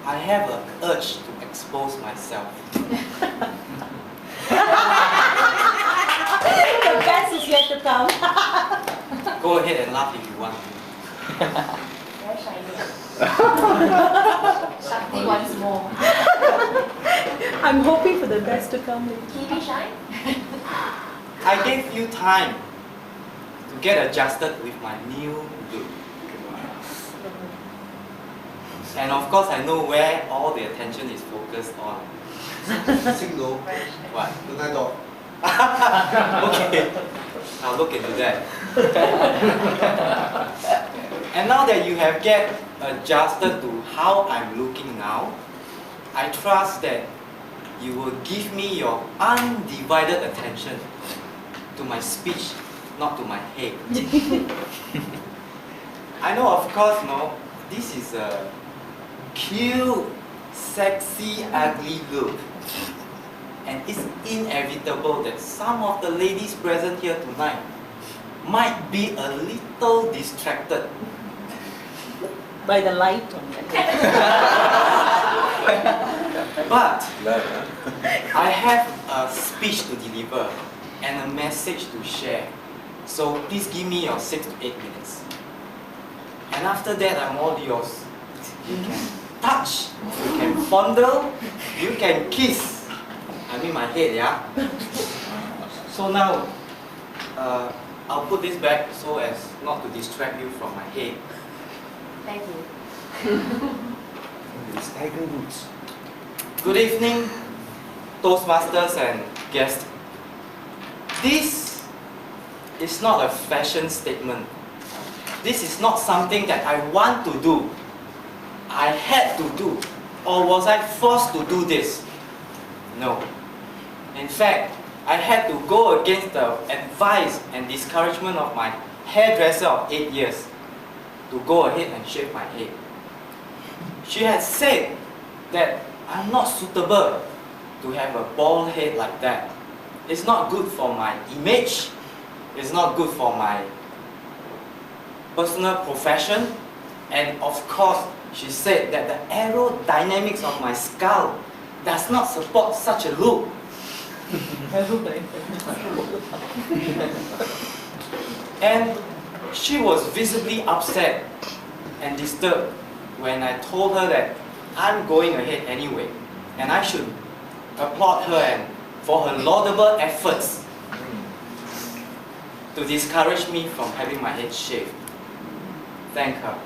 I have an urge to expose myself. The best is yet to come. Go ahead and laugh if you want to. Very shiny. Shakti once more. I'm hoping for the best to come. Kiwi shine? I gave you time to get adjusted with my new look. And of course, I know where all the attention is focused on. Single. What? The night dog. Okay, I'll look into that. And now that you have get adjusted to how I'm looking now, I trust that you will give me your undivided attention to my speech, not to my head. I know, of course, no, this is a cute, sexy, ugly look. And it's inevitable that some of the ladies present here tonight might be a little distracted By the light on but I have a speech to deliver and a message to share. So please give me your 6 to 8 minutes. And after that, I'm all yours. You can touch, you can fondle, you can kiss. I mean my head, yeah? So now, I'll put this back so as not to distract you from my head. Thank you. It's tiger roots. Good evening, Toastmasters and guests. This is not a fashion statement. This is not something that I want to do. I had to do. Or was I forced to do this? No. In fact, I had to go against the advice and discouragement of my hairdresser of 8 years to go ahead and shave my head. She had said that I'm not suitable to have a bald head like that. It's not good for my image. It's not good for my personal profession. And of course, she said that the aerodynamics of my skull does not support such a look. And she was visibly upset and disturbed when I told her that I'm going ahead anyway, and I should applaud her and for her laudable efforts to discourage me from having my head shaved. Thank her.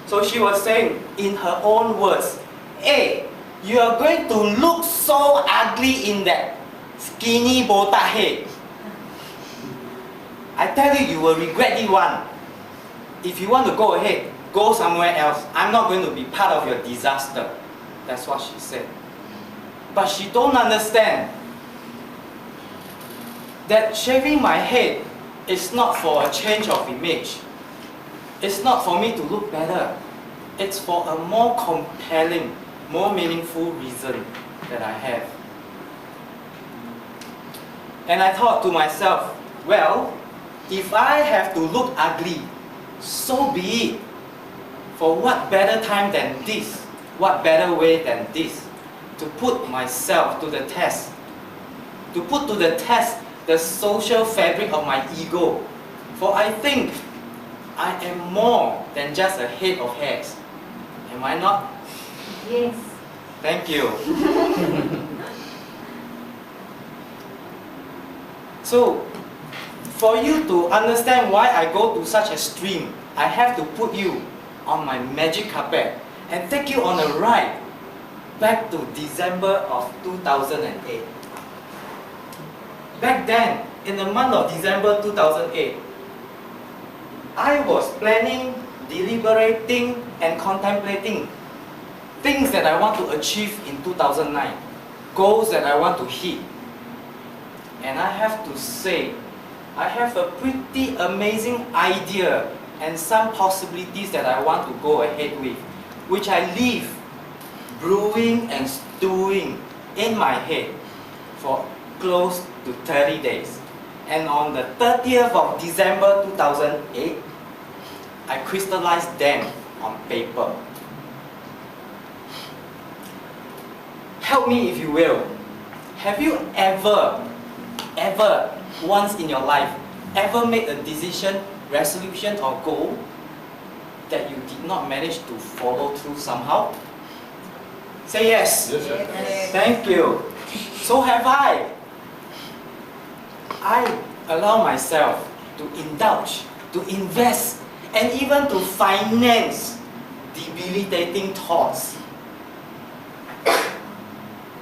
So she was saying in her own words, "Hey, you are going to look so ugly in that skinny botak head. I tell you, you will regret it one. If you want to go ahead, go somewhere else. I'm not going to be part of your disaster." That's what she said. But she don't understand that shaving my head is not for a change of image. It's not for me to look better. It's for a more compelling, more meaningful reason that I have. And I thought to myself, well, if I have to look ugly, so be it. For what better time than this? What better way than this? To put myself to the test. To put to the test the social fabric of my ego. For I think I am more than just a head of hairs. Am I not? Yes. Thank you. So, for you to understand why I go to such extreme, I have to put you on my magic carpet and take you on a ride back to December of 2008. Back then, in the month of December 2008, I was planning, deliberating, and contemplating things that I want to achieve in 2009, goals that I want to hit. And I have to say, I have a pretty amazing idea and some possibilities that I want to go ahead with, which I leave brewing and stewing in my head for close to 30 days. And on the 30th of December 2008, I crystallized them on paper. help me if you will. Have you ever, once in your life, ever made a decision, resolution or goal that you did not manage to follow through somehow? Say yes. Yes, sir. Yes. Thank you. So have I. I allow myself to indulge, to invest, and even to finance debilitating thoughts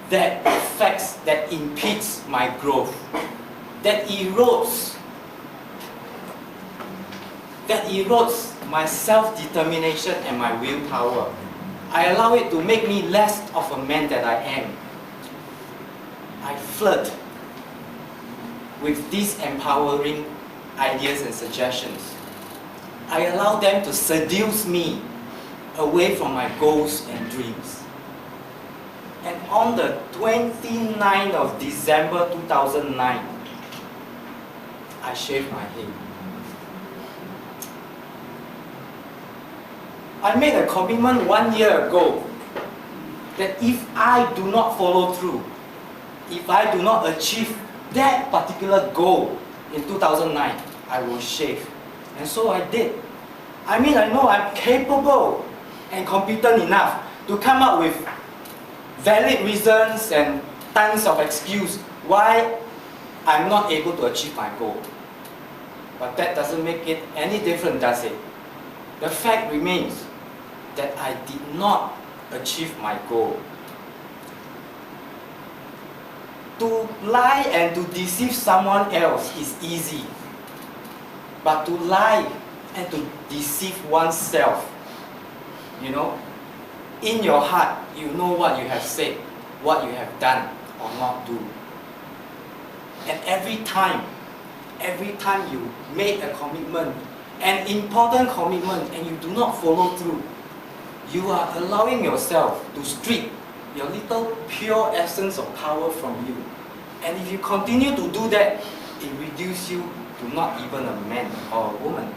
that affects, that impedes my growth, that erodes my self-determination and my willpower. I allow it to make me less of a man that I am. I flirt with these empowering ideas and suggestions. I allow them to seduce me away from my goals and dreams. And on the 29th of December 2009, I shaved my head. I made a commitment 1 year ago that if I do not follow through, if I do not achieve that particular goal in 2009, I will shave. And so I did. I mean, I know I'm capable and competent enough to come up with valid reasons and tons of excuses why I'm not able to achieve my goal. But that doesn't make it any different, does it? The fact remains that I did not achieve my goal. To lie and to deceive someone else is easy. But to lie and to deceive oneself, in your heart, you know what you have said, what you have done or not do. And every time you make a commitment, an important commitment, and you do not follow through, you are allowing yourself to strip your little pure essence of power from you. And if you continue to do that, it reduces you to not even a man or a woman.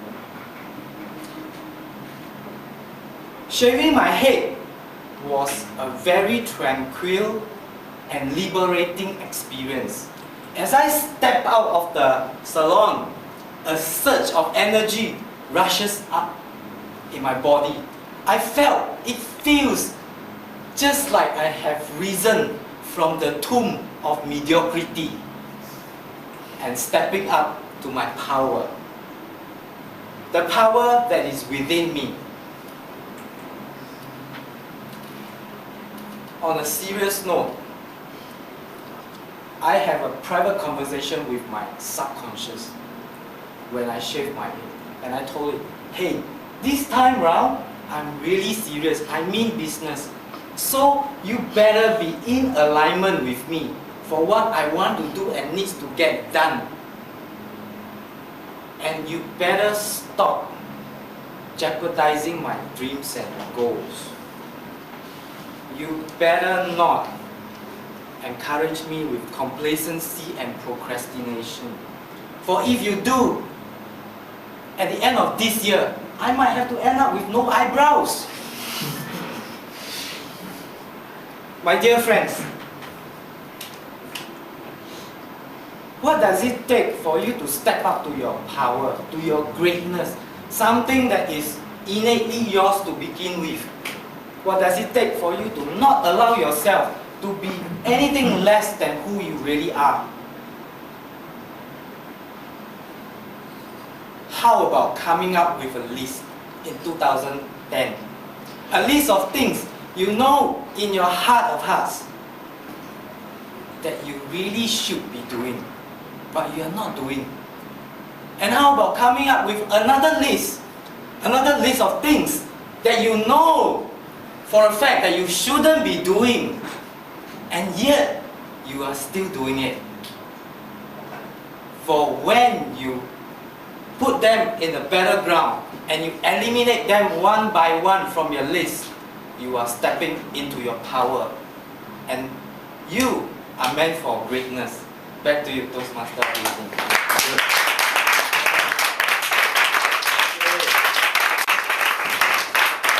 Shaving my head was a very tranquil and liberating experience. As I step out of the salon, a surge of energy rushes up in my body. It feels just like I have risen from the tomb of mediocrity and stepping up to my power. The power that is within me. On a serious note, I have a private conversation with my subconscious when I shave my head. And I told it, hey, this time round, I'm really serious. I mean business. So you better be in alignment with me for what I want to do and needs to get done. And you better stop jeopardizing my dreams and goals. You better not encourage me with complacency and procrastination. For if you do, at the end of this year, I might have to end up with no eyebrows. My dear friends, what does it take for you to step up to your power, to your greatness, something that is innately yours to begin with? What does it take for you to not allow yourself to be anything less than who you really are? How about coming up with a list in 2010? A list of things you know in your heart of hearts that you really should be doing, but you are not doing. And how about coming up with another list of things that you know for a fact that you shouldn't be doing, and yet you are still doing it. For when you put them in the battleground and you eliminate them one by one from your list, you are stepping into your power. And you are meant for greatness. Back to you, Toastmasters.